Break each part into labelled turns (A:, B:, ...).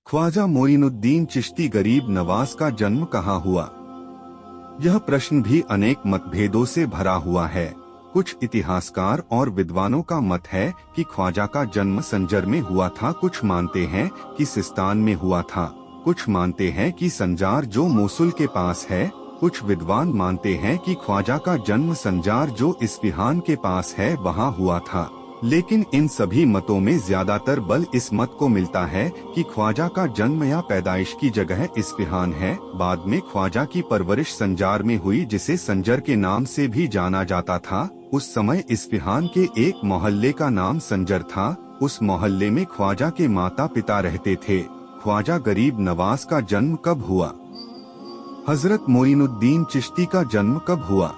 A: ख्वाजा मोइनुद्दीन चिश्ती गरीब नवाज का जन्म कहाँ हुआ? यह प्रश्न भी अनेक मतभेदों से भरा हुआ है। कुछ इतिहासकार और विद्वानों का मत है कि ख्वाजा का जन्म संजर में हुआ था, कुछ मानते हैं कि सिस्तान में हुआ था, कुछ मानते हैं कि संजार जो मोसुल के पास है, कुछ विद्वान मानते हैं कि ख्वाजा का जन्म संजार जो इस्फहान के पास है वहाँ हुआ था। लेकिन इन सभी मतों में ज्यादातर बल इस मत को मिलता है कि ख्वाजा का जन्म या पैदाइश की जगह इस्फहान है। बाद में ख्वाजा की परवरिश संजार में हुई, जिसे संजर के नाम से भी जाना जाता था। उस समय इस्फहान के एक मोहल्ले का नाम संजर था। उस मोहल्ले में ख्वाजा के माता पिता रहते थे। ख्वाजा गरीब नवाज का जन्म कब हुआ? हजरत मोइनुद्दीन चिश्ती का जन्म कब हुआ?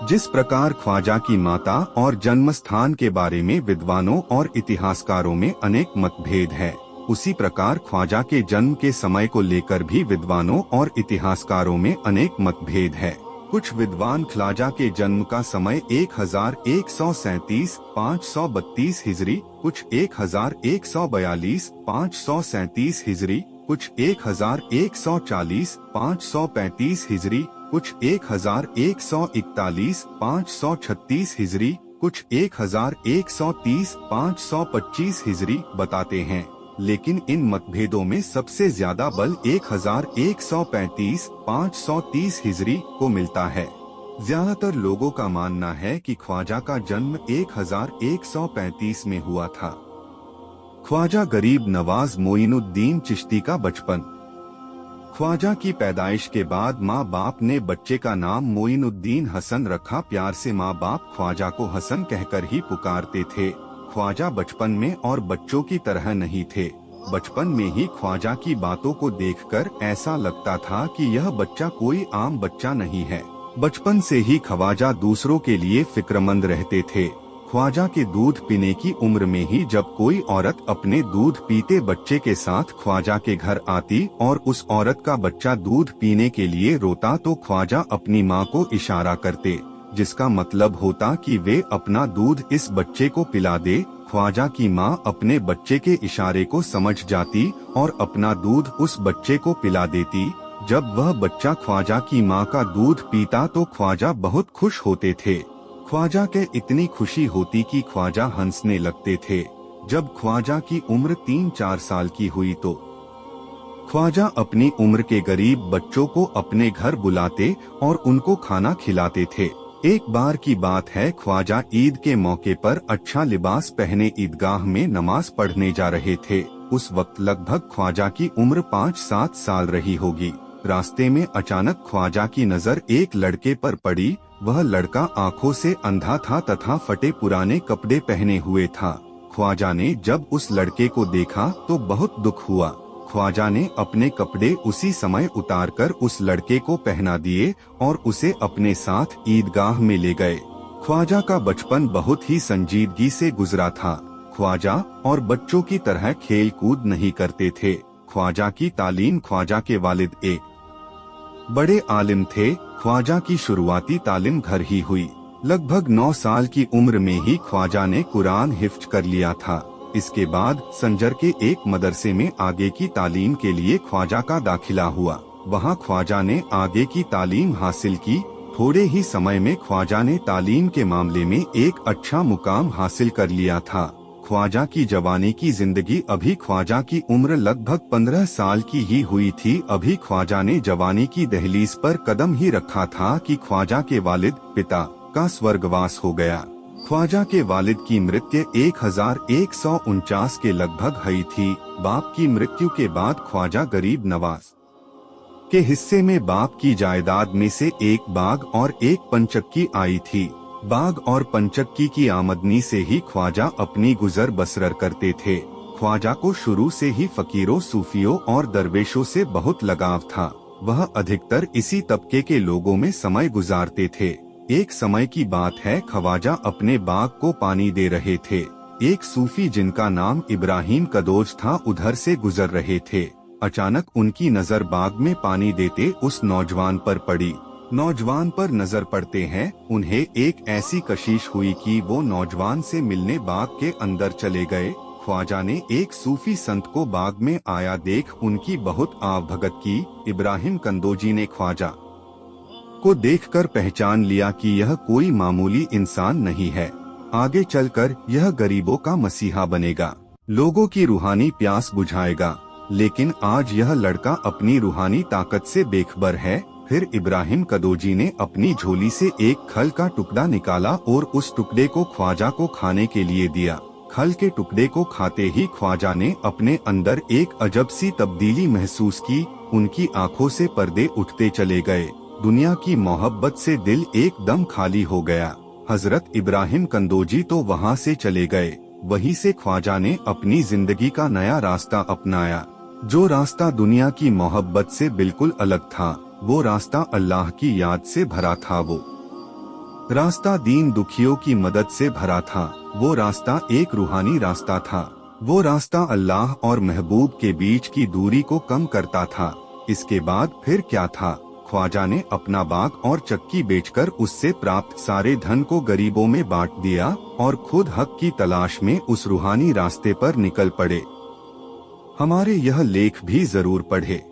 A: जिस प्रकार ख्वाजा की माता और जन्म स्थान के बारे में विद्वानों और इतिहासकारों में अनेक मतभेद है, उसी प्रकार ख्वाजा के जन्म के समय को लेकर भी विद्वानों और इतिहासकारों में अनेक मतभेद है। कुछ विद्वान ख्वाजा के जन्म का समय 1137-532 हिजरी, कुछ 1142-537 हिजरी, कुछ 1140-535 हिजरी, कुछ 1141-536 हिजरी, कुछ 1130-525 हिजरी बताते हैं। लेकिन इन मतभेदों में सबसे ज्यादा बल 1135-530 हिजरी को मिलता है। ज्यादातर लोगों का मानना है कि ख्वाजा का जन्म 1135 में हुआ था। ख्वाजा गरीब नवाज मोइनुद्दीन चिश्ती का बचपन। ख्वाजा की पैदाइश के बाद माँ बाप ने बच्चे का नाम मोइनुद्दीन हसन रखा। प्यार से माँ बाप ख्वाजा को हसन कहकर ही पुकारते थे। ख्वाजा बचपन में और बच्चों की तरह नहीं थे। बचपन में ही ख्वाजा की बातों को देखकर ऐसा लगता था कि यह बच्चा कोई आम बच्चा नहीं है। बचपन से ही ख्वाजा दूसरों के लिए फिक्रमंद रहते थे। ख्वाजा के दूध पीने की उम्र में ही जब कोई औरत अपने दूध पीते बच्चे के साथ ख्वाजा के घर आती और उस औरत का बच्चा दूध पीने के लिए रोता, तो ख्वाजा अपनी माँ को इशारा करते, जिसका मतलब होता कि वे अपना दूध इस बच्चे को पिला दे। ख्वाजा की माँ अपने बच्चे के इशारे को समझ जाती और अपना दूध उस बच्चे को पिला देती। जब वह बच्चा ख्वाजा की माँ का दूध पीता तो ख्वाजा बहुत खुश होते थे। ख्वाजा के इतनी खुशी होती कि ख्वाजा हंसने लगते थे। जब ख्वाजा की उम्र 3-4 साल की हुई तो ख्वाजा अपनी उम्र के गरीब बच्चों को अपने घर बुलाते और उनको खाना खिलाते थे। एक बार की बात है, ख्वाजा ईद के मौके पर अच्छा लिबास पहने ईदगाह में नमाज पढ़ने जा रहे थे। उस वक्त लगभग ख्वाजा की उम्र 5-7 साल रही होगी। रास्ते में अचानक ख्वाजा की नजर एक लड़के पर पड़ी। वह लड़का आंखों से अंधा था तथा फटे पुराने कपड़े पहने हुए था। ख्वाजा ने जब उस लड़के को देखा तो बहुत दुख हुआ। ख्वाजा ने अपने कपड़े उसी समय उतारकर उस लड़के को पहना दिए और उसे अपने साथ ईदगाह में ले गए। ख्वाजा का बचपन बहुत ही संजीदगी से गुजरा था। ख्वाजा और बच्चों की तरह खेल कूद नहीं करते थे। ख्वाजा की तालीम, ख्वाजा के वालिद एक बड़े आलिम थे। ख्वाजा की शुरुआती तालीम घर ही हुई। लगभग 9 साल की उम्र में ही ख्वाजा ने कुरान हिफ्ज कर लिया था। इसके बाद संजर के एक मदरसे में आगे की तालीम के लिए ख्वाजा का दाखिला हुआ। वहां ख्वाजा ने आगे की तालीम हासिल की। थोड़े ही समय में ख्वाजा ने तालीम के मामले में एक अच्छा मुकाम हासिल कर लिया था। ख्वाजा की जवानी की जिंदगी। अभी ख्वाजा की उम्र लगभग 15 साल की ही हुई थी। अभी ख्वाजा ने जवानी की दहलीज पर कदम ही रखा था कि ख्वाजा के वालिद पिता का स्वर्गवास हो गया। ख्वाजा के वालिद की मृत्यु 1149 के लगभग हुई थी। बाप की मृत्यु के बाद ख्वाजा गरीब नवाज के हिस्से में बाप की जायदाद में से एक बाग और एक पंचक्की आई थी। बाग और पंचक्की की आमदनी से ही ख्वाजा अपनी गुजर बसर करते थे। ख्वाजा को शुरू से ही फकीरों, सूफियों और दरवेशों से बहुत लगाव था। वह अधिकतर इसी तबके के लोगों में समय गुजारते थे। एक समय की बात है, ख्वाजा अपने बाग को पानी दे रहे थे। एक सूफी जिनका नाम इब्राहिम कदोज था उधर से गुजर रहे थे। अचानक उनकी नजर बाग में पानी देते उस नौजवान पर पड़ी। नौजवान पर नजर पड़ते हैं उन्हें एक ऐसी कशिश हुई कि वो नौजवान से मिलने बाग के अंदर चले गए। ख्वाजा ने एक सूफी संत को बाग में आया देख उनकी बहुत आवभगत की। इब्राहिम कंदोजी ने ख्वाजा को देखकर पहचान लिया कि यह कोई मामूली इंसान नहीं है, आगे चलकर यह गरीबों का मसीहा बनेगा, लोगों की रूहानी प्यास बुझाएगा। लेकिन आज यह लड़का अपनी रूहानी ताकत से बेखबर है। फिर इब्राहिम कंदोजी ने अपनी झोली से एक खल का टुकड़ा निकाला और उस टुकड़े को ख्वाजा को खाने के लिए दिया। खल के टुकड़े को खाते ही ख्वाजा ने अपने अंदर एक अजब सी तब्दीली महसूस की। उनकी आंखों से पर्दे उठते चले गए। दुनिया की मोहब्बत से दिल एकदम खाली हो गया। हजरत इब्राहिम कंदोजी तो वहाँ से चले गए। वहीं से ख्वाजा ने अपनी जिंदगी का नया रास्ता अपनाया, जो रास्ता दुनिया की मोहब्बत से बिल्कुल अलग था। वो रास्ता अल्लाह की याद से भरा था। वो रास्ता दीन दुखियों की मदद से भरा था। वो रास्ता एक रूहानी रास्ता था। वो रास्ता अल्लाह और महबूब के बीच की दूरी को कम करता था। इसके बाद फिर क्या था? ख्वाजा ने अपना बाग और चक्की बेचकर उससे प्राप्त सारे धन को गरीबों में बांट दिया और खुद हक की तलाश में उस रूहानी रास्ते पर निकल पड़े। हमारे यह लेख भी जरूर पढ़े।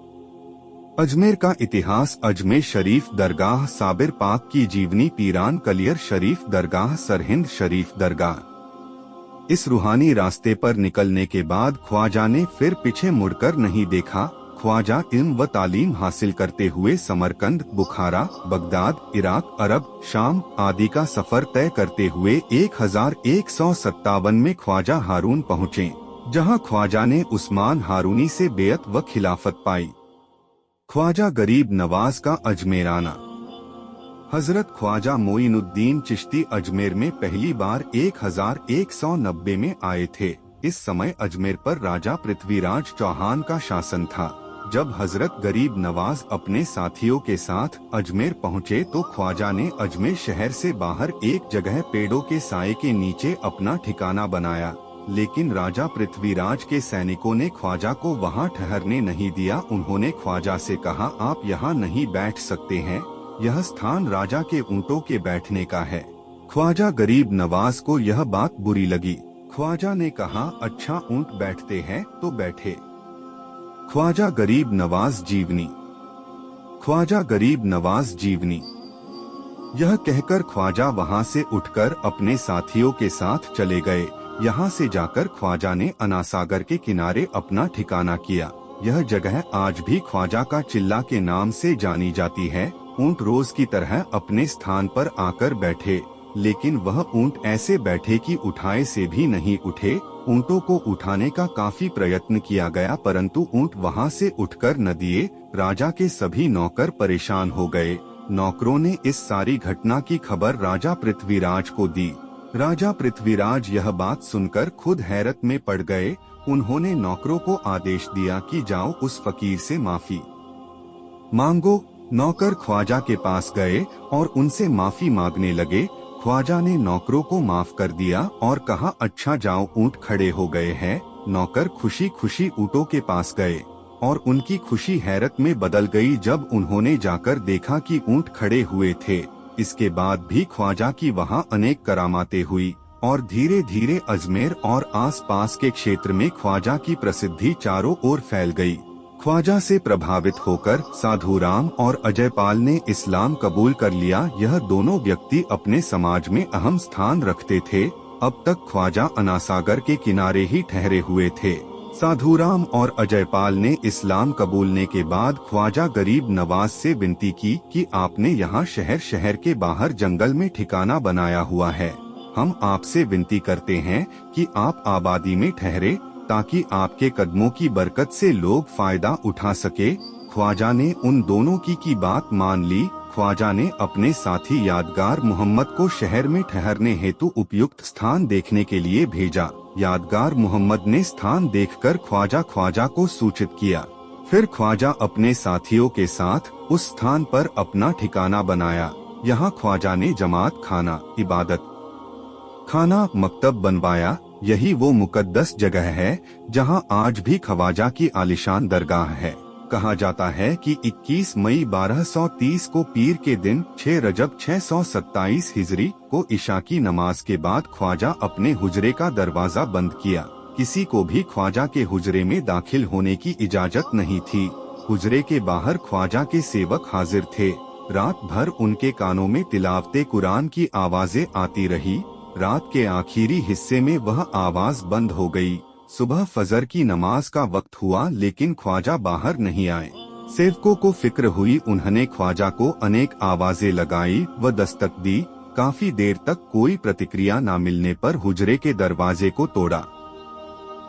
A: अजमेर का इतिहास। अजमेर शरीफ दरगाह साबिर पाक की जीवनी। पीरान कलियर शरीफ दरगाह सरहिंद शरीफ दरगाह। इस रूहानी रास्ते पर निकलने के बाद ख्वाजा ने फिर पीछे मुड़कर नहीं देखा। ख्वाजा इल्म व तालीम हासिल करते हुए समरकंद, बुखारा, बगदाद, इराक, अरब, शाम आदि का सफर तय करते हुए 1157 में ख्वाजा हारून पहुँचे, जहाँ ख्वाजा ने उस्मान हारूनी से बेअत व खिलाफत पाई। ख्वाजा गरीब नवाज का अजमेर आना। हजरत ख्वाजा मोइनुद्दीन चिश्ती अजमेर में पहली बार 1190 में आए थे। इस समय अजमेर पर राजा पृथ्वीराज चौहान का शासन था। जब हजरत गरीब नवाज अपने साथियों के साथ अजमेर पहुँचे तो ख्वाजा ने अजमेर शहर से बाहर एक जगह पेड़ों के साए के नीचे अपना ठिकाना बनाया। लेकिन राजा पृथ्वीराज के सैनिकों ने ख्वाजा को वहां ठहरने नहीं दिया। उन्होंने ख्वाजा से कहा, आप यहाँ नहीं बैठ सकते हैं, यह स्थान राजा के ऊँटों के बैठने का है। ख्वाजा गरीब नवाज को यह बात बुरी लगी। ख्वाजा ने कहा, अच्छा ऊँट बैठते हैं तो बैठे। ख्वाजा गरीब नवाज जीवनी। ख्वाजा गरीब नवाज जीवनी। यह कहकर ख्वाजा वहां से उठकर अपने साथियों के साथ चले गए। यहाँ से जाकर ख्वाजा ने अनासागर के किनारे अपना ठिकाना किया। यह जगह आज भी ख्वाजा का चिल्ला के नाम से जानी जाती है। ऊँट रोज की तरह अपने स्थान पर आकर बैठे, लेकिन वह ऊँट ऐसे बैठे कि उठाए से भी नहीं उठे। ऊँटों को उठाने का काफी प्रयत्न किया गया, परंतु ऊँट वहाँ से उठकर न दिए। राजा के सभी नौकर परेशान हो गए। नौकरों ने इस सारी घटना की खबर राजा पृथ्वीराज को दी। राजा पृथ्वीराज यह बात सुनकर खुद हैरत में पड़ गए। उन्होंने नौकरों को आदेश दिया कि जाओ उस फकीर से माफी मांगो। नौकर ख्वाजा के पास गए और उनसे माफी मांगने लगे। ख्वाजा ने नौकरों को माफ कर दिया और कहा, अच्छा जाओ, ऊँट खड़े हो गए हैं। नौकर खुशी खुशी ऊँटों के पास गए और उनकी खुशी हैरत में बदल गई जब उन्होंने जाकर देखा कि ऊँट खड़े हुए थे। इसके बाद भी ख्वाजा की वहाँ अनेक करामातें हुई और धीरे धीरे अजमेर और आसपास के क्षेत्र में ख्वाजा की प्रसिद्धि चारों ओर फैल गई। ख्वाजा से प्रभावित होकर साधुराम और अजयपाल ने इस्लाम कबूल कर लिया। यह दोनों व्यक्ति अपने समाज में अहम स्थान रखते थे। अब तक ख्वाजा अनासागर के किनारे ही ठहरे हुए थे। साधुराम और अजयपाल ने इस्लाम कबूलने के बाद ख्वाजा गरीब नवाज से विनती की कि आपने यहाँ शहर के बाहर जंगल में ठिकाना बनाया हुआ है। हम आपसे विनती करते हैं कि आप आबादी में ठहरे ताकि आपके कदमों की बरकत से लोग फायदा उठा सके। ख्वाजा ने उन दोनों की बात मान ली। ख्वाजा ने अपने साथी यादगार मोहम्मद को शहर में ठहरने हेतु उपयुक्त स्थान देखने के लिए भेजा। यादगार मोहम्मद ने स्थान देखकर ख्वाजा को सूचित किया। फिर ख्वाजा अपने साथियों के साथ उस स्थान पर अपना ठिकाना बनाया। यहाँ ख्वाजा ने जमात खाना, इबादत खाना, मकतब बनवाया। यही वो मुकद्दस जगह है जहाँ आज भी ख्वाजा की आलिशान दरगाह है। कहा जाता है कि 21 मई 1230 को पीर के दिन 6 रजब 627 हिजरी को इशा की नमाज के बाद ख्वाजा अपने हुजरे का दरवाजा बंद किया। किसी को भी ख्वाजा के हुजरे में दाखिल होने की इजाजत नहीं थी। हुजरे के बाहर ख्वाजा के सेवक हाजिर थे। रात भर उनके कानों में तिलावते कुरान की आवाजें आती रही। रात के आखिरी हिस्से में वह आवाज बंद हो गई। सुबह फजर की नमाज का वक्त हुआ लेकिन ख्वाजा बाहर नहीं आए। सेवकों को फिक्र हुई। उन्होंने ख्वाजा को अनेक आवाजें लगाई व दस्तक दी। काफी देर तक कोई प्रतिक्रिया न मिलने पर हुजरे के दरवाजे को तोड़ा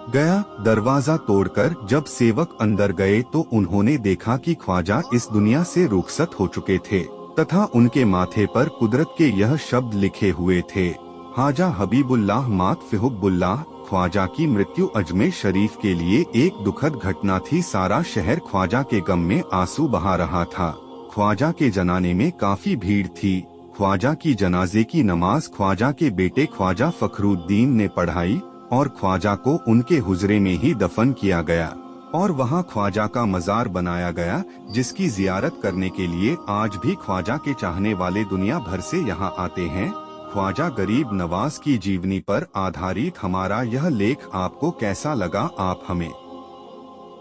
A: गया। दरवाजा तोड़कर जब सेवक अंदर गए तो उन्होंने देखा कि ख्वाजा इस दुनिया से रुखसत हो चुके थे तथा उनके माथे पर कुदरत के यह शब्द लिखे हुए थे, हाजा हबीबुल्लाह मात फिहुब्बुल्लाह। ख्वाजा की मृत्यु अजमेर शरीफ के लिए एक दुखद घटना थी। सारा शहर ख्वाजा के गम में आंसू बहा रहा था। ख्वाजा के जनाने में काफी भीड़ थी। ख्वाजा की जनाजे की नमाज ख्वाजा के बेटे ख्वाजा फखरुद्दीन ने पढ़ाई और ख्वाजा को उनके हुजरे में ही दफन किया गया और वहां ख्वाजा का मजार बनाया गया, जिसकी जियारत करने के लिए आज भी ख्वाजा के चाहने वाले दुनिया भर से यहां आते हैं। ख्वाजा गरीब नवाज की जीवनी पर आधारित हमारा यह लेख आपको कैसा लगा, आप हमें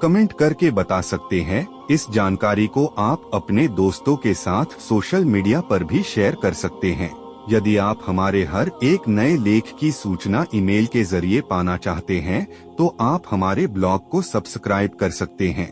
A: कमेंट करके बता सकते हैं। इस जानकारी को आप अपने दोस्तों के साथ सोशल मीडिया पर भी शेयर कर सकते हैं। यदि आप हमारे हर एक नए लेख की सूचना ईमेल के जरिए पाना चाहते हैं तो आप हमारे ब्लॉग को सब्सक्राइब कर सकते हैं।